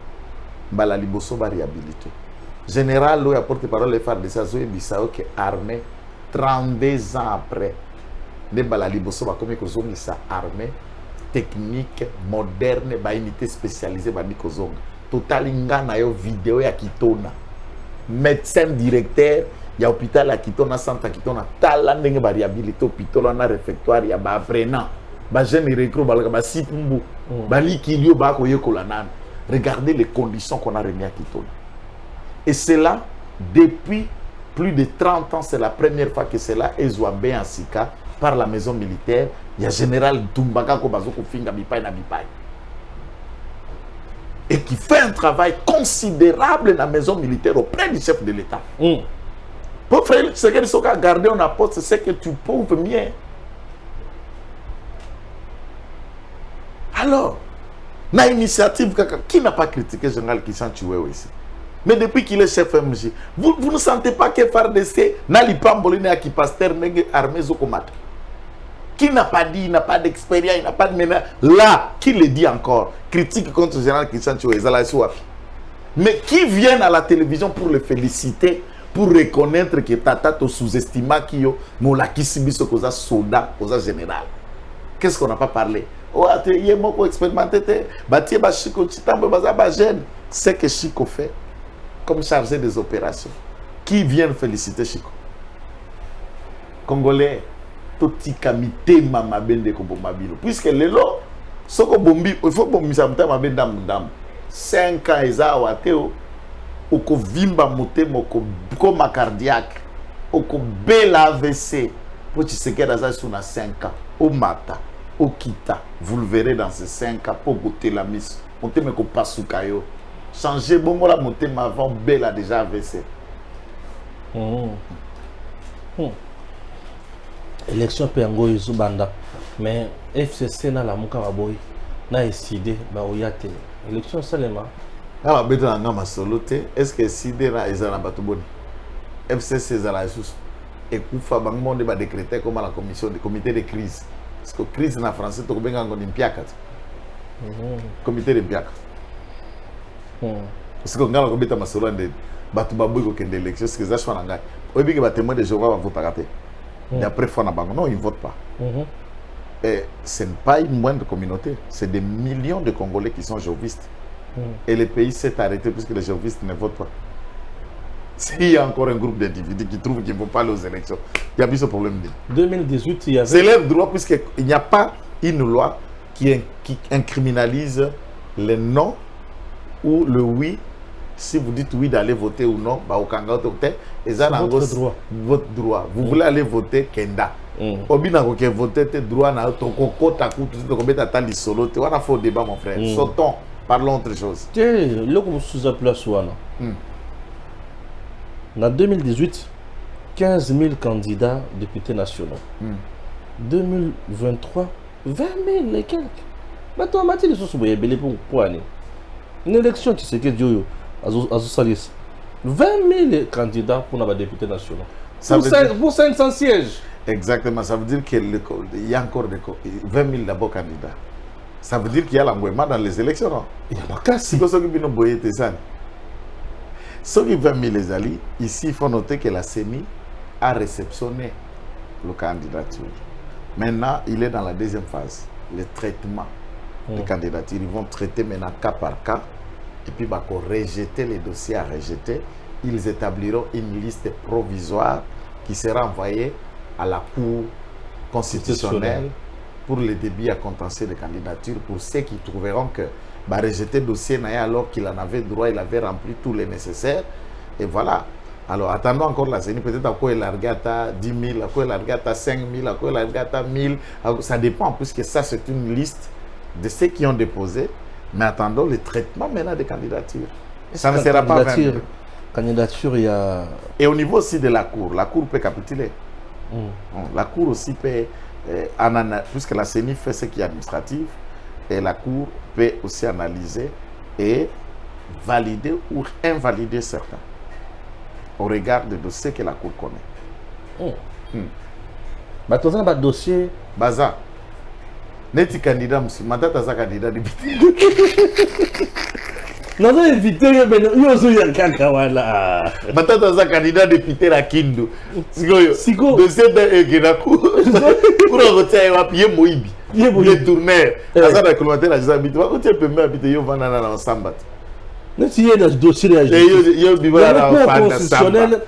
Mbala Liboso va réhabiliter. Général, l'eau porte-parole les phares de Sazoé Bissao qui est armé 32 ans après. Ne Mbala Liboso va comme sa armée technique, moderne, ba unité spécialisée, ba Mikozonga. Total ingana yo vidéo ya Kitona. Médecin directeur, ya hôpital ya Kitona, centre Kitona, tala ndenge ba réhabiliter hôpital na réfectoire ya ba apprenant. Ba jeune recrue ba ba sipumbu. Ba likilio ba ko yekola nan. Regardez les conditions qu'on a remis à Kitona. Et c'est là depuis plus de 30 ans, c'est la première fois que c'est là, Ezouabé en Sika, par la maison militaire, il y a général Doumbaka Kobazoko Finga Bipaï na Bipaï. Et qui fait un travail considérable dans la maison militaire auprès du chef de l'État. Pour faire ce que tu as gardé en apporte, c'est que tu prouves mieux. Alors, dans l'initiative, qui n'a pas critiqué le général Kishan Chiwewe ici? Mais depuis qu'il est chef MJ, vous ne sentez pas que FARDC n'a pas de qui pasteur armé Zokomat? Qui n'a pas dit, il n'a pas d'expérience, il n'a pas de ménage. Là, qui le dit encore? Critique contre le général Kishan Chiwewe. Mais qui vient à la télévision pour le féliciter, pour reconnaître que Tata te sous-estima qui yo mola kisibiso koza soda, koza général. Qu'est-ce qu'on n'a pas parlé? Oh, il y a beaucoup expérimenté. Bâti ba Chico Chitambo baza ba jeune. C'est que Chico fait comme chargé des opérations. Qui vient féliciter Chico? Congolais, toti kamite mama bende ko bomabilo. Puisque lelo soko bombi, il faut bombi sa mta mabende dam. 5 ans eza wateo. Oko vimba motema oko ma cardiaque oko bela AVC pour tu sais que dans ça 5 ans au mata au kita vous le verrez dans ces 5 ans pour goûter la mise motema ko pasukayo changer bongo la motema avant bela déjà AVC. Élection pengo yuzubanda mais FCC na la muka baboy na décidé ba oyate élection salema. Ah, est-ce que Sidera est à Batoboni? FCC est à la source. Et Koufa Bangmonde va décréter comme la commission de comité de crise. Parce que crise en français, tu peux en Olympiaque. Comité de Piac. Parce que quand on a ma solo de Batubabou qui est l'élection, c'est que ça soit en gagne. Au début, les témoins de Jéhovah vont voter à rater. Et après, non, ils ne votent pas. Et ce n'est pas une moindre communauté. C'est des millions de Congolais qui sont jéhovistes. Et le pays s'est arrêté puisque les jéhovistes ne votent pas. S'il y a encore un groupe d'individus qui trouvent qu'ils ne vont pas aller aux élections, il y a plus ce problème. 2018, il y avait... C'est leur droit puisqu'il n'y a pas une loi qui incriminalise le non ou le oui. Si vous dites oui d'aller voter ou non, bah, au Kanga, c'est votre droit. Votre droit. Vous voulez aller voter, Kenda. Obina ko voter tes droits na to kokota ku to kobeta tali solo te wana faux débat mon frère. Sautons, parlons autre chose. Le comme sous place wana. En 2018, 15 000 candidats députés nationaux. 2023, 20 000 et quelques. Mais toi, Mathilde, ce sont belé pour année. Une élection qui se fait Dieu à Salis. 20 000 candidats pour les députés nationaux. Pour 500 sièges. Exactement, ça veut dire qu'il y a encore 20 000 d'abord candidats. Ça veut dire qu'il y a l'engouement dans les élections. Non? Il y a pas si vous avez bien boyé tes années. Ceux qui 20 000 les alliés, ici il faut noter que la CENI a réceptionné le candidature. Maintenant, il est dans la deuxième phase, le traitement des candidatures. Ils vont traiter maintenant cas par cas et puis bah, pour rejeter les dossiers à rejeter, ils établiront une liste provisoire qui sera envoyée à la Cour constitutionnelle pour le débit à contentieux de candidature pour ceux qui trouveront que bah, rejeter le dossier alors qu'il en avait droit, il avait rempli tous les nécessaires. Et voilà. Alors, attendons encore la CENI. Peut-être à quoi il a regardé à 10 000, à quoi il a regardé à 5 000, à quoi il a regardé à 1 000. Ça dépend, puisque ça, c'est une liste de ceux qui ont déposé. Mais attendons le traitement maintenant des candidatures. Ça ne sera pas 20 000. Candidature, il y a... Et au niveau aussi de la Cour peut capituler. La Cour aussi peut, puisque la CENI fait ce qui est administratif, et la Cour peut aussi analyser et valider ou invalider certains au regard des dossiers que la Cour connaît. Bah, tu as un dossier. Baza. Neti candidat, maintenant tu as un candidat député. Non, non, invité, il y a un candidat. Maintenant tu as un candidat député à Kindu. Siko. Dossier de Genakou. Pour retirer un pied Moïbi. Le tourneur. Asa na colomataire la jisa habite. Quand tu peux me habiter yo vana na ensemble. Non, si il y a des dossiers de la justice. Yo bivara na constitutionnel.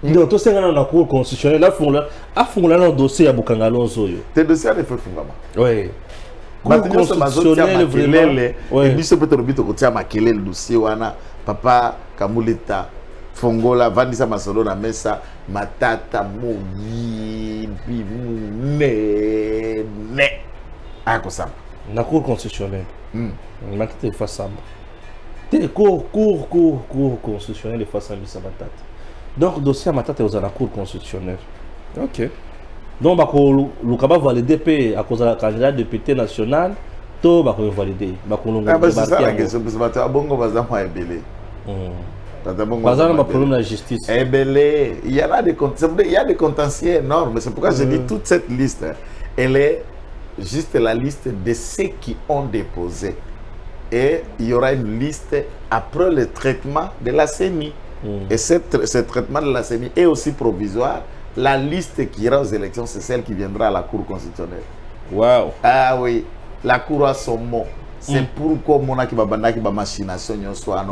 Non, tout ça dans la cour constitutionnelle là font là dans dossier à Bukangalo Zoyo. Tes dossiers à faire fungama. Oui. Cour constitutionnelle vraiment. Et puis ce peut-être bito kotia makele le dossier wana papa Kamuleta fongola vandisa masolo na mesa matata moyibi munene akosamba na cour constitutionnelle matata efa samba te cour constitutionnelle efa sambisa matata donc dossier ya matata ozala na cour constitutionnelle ok donc bakoluka bavalide mpe akozala candidat député national to bakovalide bato abongo baza mwa ebele baza na problème de la justice ebele il y a des contentieux énormes. C'est pourquoi je dis toute cette liste elle est juste la liste de ceux qui ont déposé et il y aura une liste après le traitement de la CENI et ce traitement de la CENI est aussi provisoire. La liste qui ira aux élections, c'est celle qui viendra à la Cour constitutionnelle. Wow. Ah oui, la Cour a son mot. C'est pourquoi mon qui va banda qui va machination soit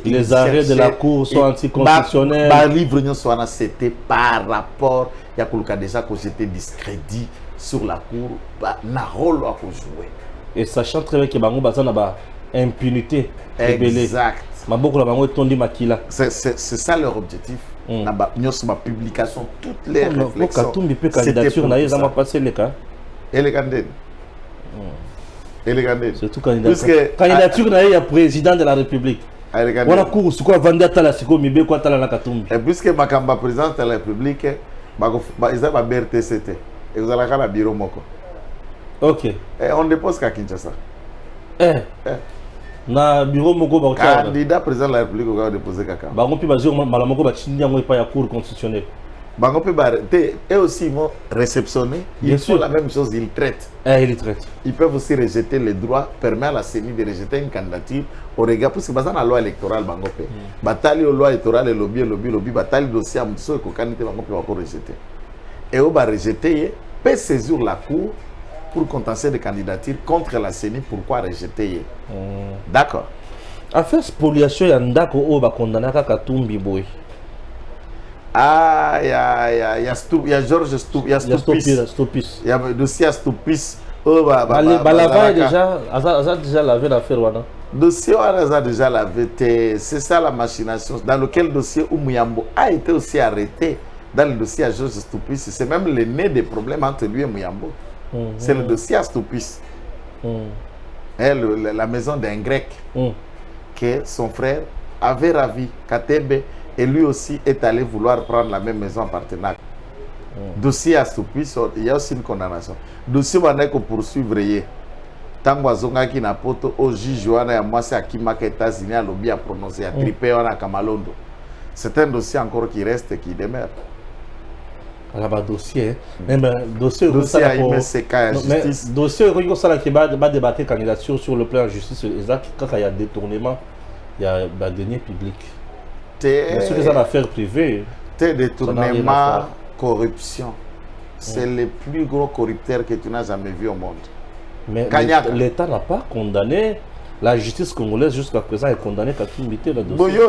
les arrêts de la Cour sont anticonstitutionnels. Livre soit c'était par rapport il y a déjà que j'étais discrédit sur la Cour na rôle à jouer. Et sachant très bien que bango bazana ba impunité. Exact. C'est ça leur objectif. Ma publication, toutes les réflexions. Surtout candidature il président de la République. Puisque ma président de la République, ils ont BRTCT. Et vous allez à bureau moko. Ok. Et on dépose qu'à Kinshasa. Na bureau moko candidat président de la République va déposer caca. Bango pi bazio malamoko ba chindi yango pa ya cour constitutionnelle. Bango pi et aussi ils vont réceptionner, ils font la même chose, ils traitent. Ils traitent. Ils peuvent aussi rejeter les droits, permet à la CENI de rejeter une candidature au regard parce que dans la loi électorale bango pe. Bataille aux lois électorales et lobby bataille dossier am so ko candidat bango pe va rejeter. Et on va rejeter peut saisir la cour pour contester des candidatures contre la CENI, pourquoi rejeter? D'accord. Affaire spoliation ya ndako o ba condamner ka Katumbi boy. Ah, il y a Georges Stoupis. Il y a dossier Stoupis. Balava déjà déjà lavé l'affaire wana. Dossier a déjà lavé. C'est ça la machination dans lequel dossier Mouyambo a été aussi arrêté dans le dossier à Georges Stoupis. C'est même le nez des problèmes entre lui et Mouyambo. C'est le dossier Astoupis. La maison d'un grec que son frère avait ravi, Katebe, et lui aussi est allé vouloir prendre la même maison en partenariat. Dossier Astoupis, il y a aussi une condamnation. Dossier Waneko poursuivre. Tango Azonga qui n'a pas au juge Joana et moi c'est à Kimaka États-Unis à lobby à prononcer à Tripé à Kamalondo. C'est un dossier encore qui reste et qui demeure. Alors, dossier, dossier qui va débattre candidature sur le plan de justice exact quand il y a détournement, il y a deniers publics. C'est une affaire privée. Détournement, corruption. C'est le plus gros corrupteur que tu n'as jamais vu au monde. Mais l'État n'a pas condamné. La justice congolaise jusqu'à présent est condamnée qu'à tout limiter le dossier.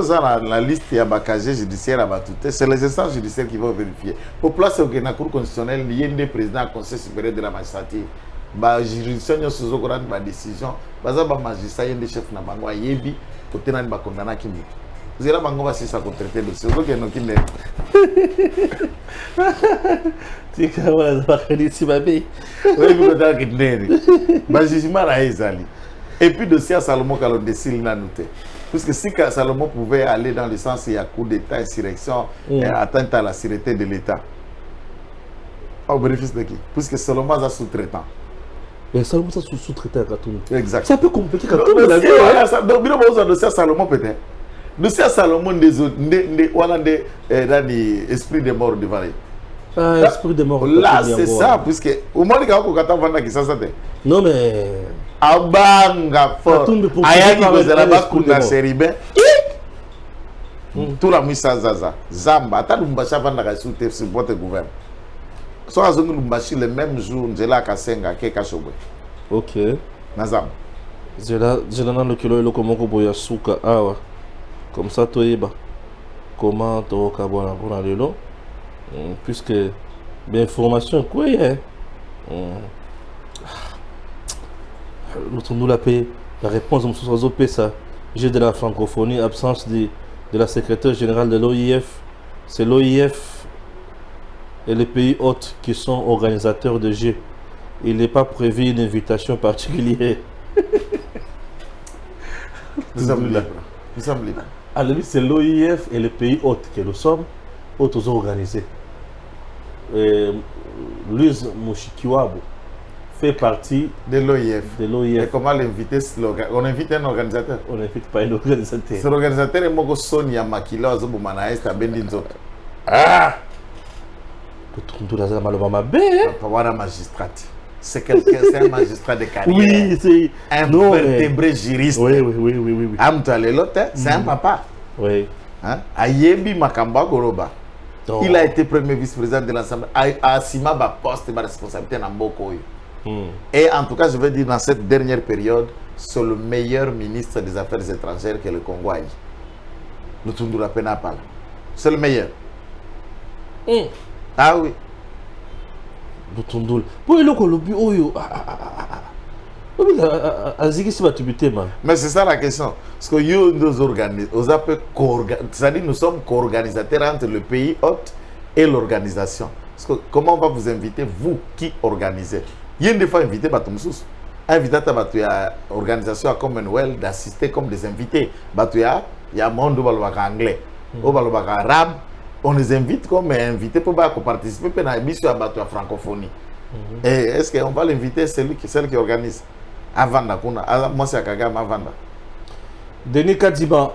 La liste il y a casier judiciaire à Batouté, c'est les instances judiciaires qui vont vérifier. Pour placer au Cour constitutionnelle, il y a des présidents du Conseil supérieur de la magistrature. La juridiction a une décision. Les magistrats, il y a des chefs de la Yebi, pour tenir une condamnation qui mute. Vous allez voir si ça peut traiter le dossier. Vous allez voir. Et puis dossier à Salomon Kalondessil n'a noté. Puisque si Salomon pouvait aller dans le sens il y a coup d'État, insurrection, et atteinte à la sûreté de l'État. Au bénéfice de qui? Puisque Salomon est sous-traitant. Et Salomon est sous-traitant à Katumbi. Exact. C'est un peu compliqué Katumbi. Donc, il y a un dossier à Salomon peut-être. Dossier à Salomon esprit de mort devant lui. Ah, esprit de mort. Là, c'est ça, puisque au moins, il y a un ça. Non, mais. Abanga fort. Ayaki kozela bakunda seribe. Tout la misa zaza. Zamba. Ata Lumbashi vanda ka soute supporter gouvernement. So azongi Lumbashi le même jour Njela Kasenga ke Kashobwe. Ok. Nazam. Jela na lokelo eloko moko boya suka awa. Comme ça toyeba. Comment to kabona pour lelo. Puisque bien information quoi hein. L'autre nous l'a payé. La réponse de M. ça. J'ai de la francophonie, absence de la secrétaire générale de l'OIF. C'est l'OIF et les pays hôtes qui sont organisateurs de Jeux. Il n'est pas prévu une invitation particulière. Nous sommes libres. Nous sommes libres. À la limite, c'est l'OIF et les pays hôtes que nous sommes, autres organisés. Louise Mushikiwabo fait partie De l'OIF. de Et l'OIF. comment l'inviter? On invite un organisateur. On n'invite pas un organisateur. C'est l'organisateur est Moko Sonia Makila Ozobumana Est à Bendinzo. Ah! Tout dans un malheur bébé. Pawara magistrat. C'est quelqu'un, c'est un magistrat de carrière. Oui, c'est. Un Non, mais- vertébré juriste. Oui. C'est un papa. Oui. Hein? Ayebi Makamba Goroba. Donc, Il a été premier vice-président de l'Assemblée. Assima ba poste ba responsabilité na Mboko. Et en tout cas, je veux dire, dans cette dernière période, c'est le meilleur ministre des Affaires étrangères que le Congo a eu. Le Tundura Penapal. C'est le meilleur. Ah oui. Butundul. Pour le colobi, oyo. Aziki si batubité, man. Mais c'est ça la question. Parce que nous organisons, c'est-à-dire nous sommes co-organisateurs entre le pays hôte et l'organisation. Parce que comment on va vous inviter, vous qui organisez? Il y a une fois invité Batumsous. Invité à l'organisation à Commonwealth d'assister comme des invités. Il y a monde anglais, arabe. On les invite comme invités pour participer à la mission à francophonie. Et est-ce qu'on va l'inviter, celle qui organise? Avanda, moi c'est Kagame Avanda. Denis Kadiba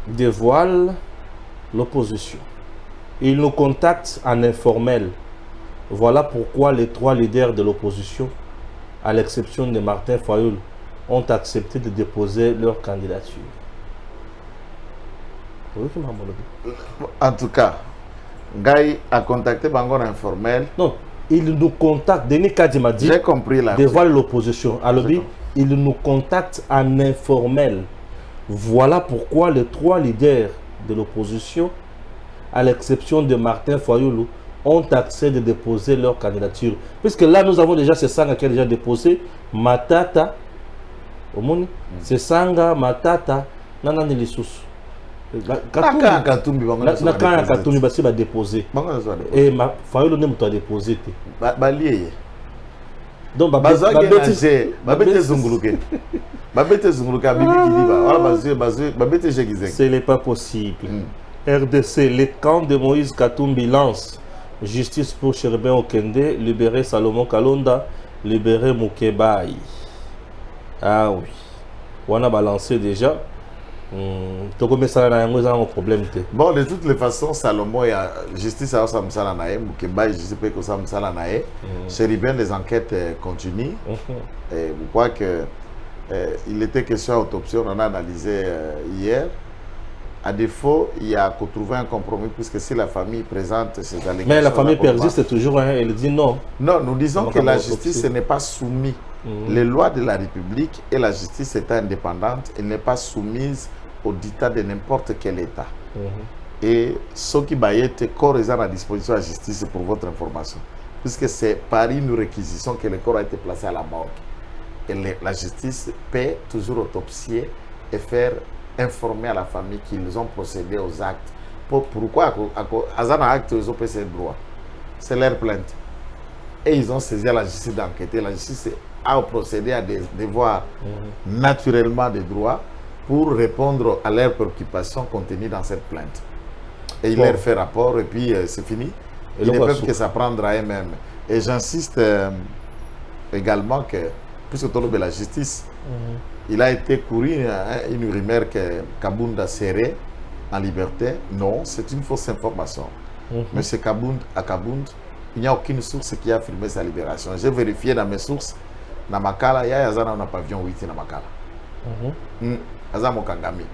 dévoile l'opposition. Il nous contacte en informel. Voilà pourquoi les 3 leaders de l'opposition, à l'exception de Martin Fayoul, ont accepté de déposer leur candidature. En tout cas, Gaï a contacté Bangor informel. Non, il nous contacte. Denis Kadiba dit J'ai compris là. dévoile l'opposition. À l'objet, il nous contacte en informel. Voilà pourquoi les 3 leaders de l'opposition, à l'exception de Martin Fayoulou, ont accès de déposer leur candidature. Puisque là, nous avons déjà ces Sanga qui ont déjà déposé. Matata, c'est Sanga, Matata, Nanani Lissous. Katumbi Katumbi basi ba déposer. Et Fayoulou n'a pas déposé. Balié. Donc, ce n'est pas possible. RDC, les camps de Moïse Katumbi lance justice pour Cherbin Okende, libérer Salomon Kalonda, libérer Moukebaï. Ah oui. On a balancé déjà. Problème. Bon, de toutes les façons, Salomon et justice à Samsalanae, Moukebaï, je sais pas que Samsalanae, Cherbin, les enquêtes continuent. Et vous croyez que il était question d'autopsie, on a analysé hier. À défaut, il y a qu'à trouver un compromis, puisque si la famille présente ses allégations... Mais la famille persiste toujours, hein, elle dit non. Non, nous disons que la justice n'est pas soumise. Les lois de la République et la justice étant indépendante, elle n'est pas soumise au dictat de n'importe quel État. Et ce qui va être corps est à la disposition de la justice pour votre information. Puisque c'est par une réquisition que le corps a été placé à la morgue. Et la justice peut toujours autopsier et faire informer à la famille qu'ils ont procédé aux actes. Pourquoi Azana acte ils ont pris ce droit? C'est leur plainte. Et ils ont saisi à la justice d'enquêter. La justice a procédé à des devoirs naturellement des droits pour répondre à leurs préoccupations contenues dans cette plainte. Et il leur fait rapport et puis c'est fini. Ils ne peuvent que s'apprendre à eux-mêmes. Et j'insiste également que, puisque tout le monde de la justice, il a été couru une rumeur que Kabunda serait en liberté. Non, c'est une fausse information. Monsieur Kabund, à Kabund, il n'y a aucune source qui a affirmé sa libération. J'ai vérifié dans mes sources. Dans Makala, il y a un pavillon 8 dans Makala. Azamo Kangami.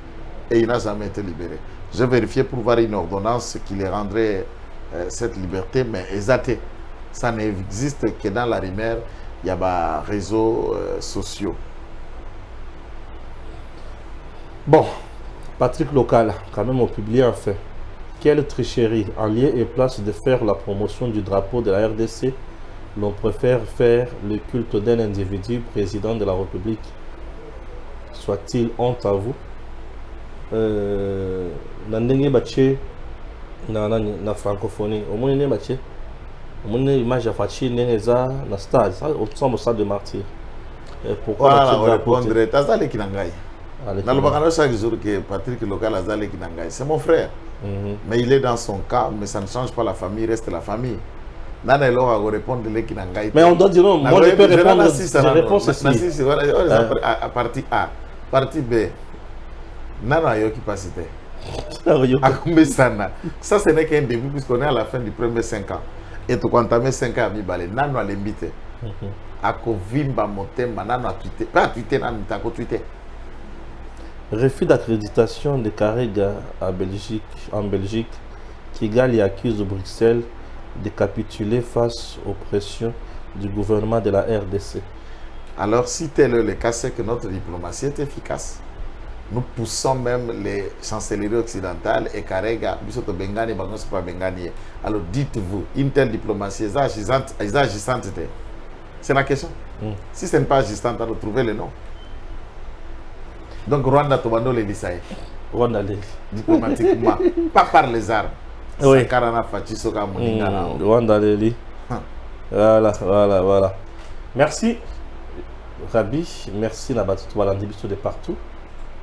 Et il n'a jamais été libéré. J'ai vérifié pour voir une ordonnance qui lui rendrait cette liberté, mais exaté. Ça n'existe que dans la rumeur. Il y a des réseaux sociaux. Bon, Patrick Local, quand même, on publie un fait. Quelle tricherie, en lieu et place de faire la promotion du drapeau de la RDC, l'on préfère faire le culte d'un individu président de la République. Soit-il honte à vous? na ndenge batie na francophonie au moins ne batie au moins image ya Fachi ndenge za na stade ça au stade de martyr. Pourquoi voilà, on répondrait Tazale Kinangai. Dans le bagage chaque jour que Patrick Local Azale Kinangai, c'est mon frère. Mais il est dans son cas, mais ça ne change pas, la famille reste la famille. Nana Elo va répondre les Kinangai. Mais on doit dire non, moi je peux répondre. Je réponds ceci. À partie A, partie B. Nana Yoki Pasité. Ça ce n'est qu'un début puisqu'on est à la fin du premier 5 ans. Et tu entamé 5 ans à Mibale. Nana l'embité. Akovimba motema nano a tweeté. Pas tweeté, nano a tweeté. Refus d'accréditation de Karega en Belgique, Kigali accuse Bruxelles de capituler face aux pressions du gouvernement de la RDC. Alors, si tel est le cas, c'est que notre diplomatie est efficace. Nous poussons même les chancelleries occidentales et Karega, Bengani, pas Bengani. Alors, dites-vous, une telle diplomatie est agissante. C'est la question. Si ce n'est pas agissante, alors trouvez le nom. Donc Rwanda Tobando les Lisaï. Rwanda les diplomatiquement, pas par les armes. Oui. Rwanda les. Voilà. Merci Rabi, merci Nabatu Walandibiso de partout.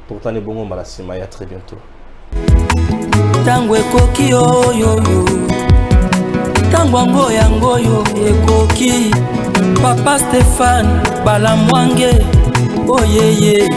Pourtant les bons Malasima, à très bientôt. Tango ekoki yo Tango ngoyo ekoki Papa Stéphane Balamwange. Oh yeah.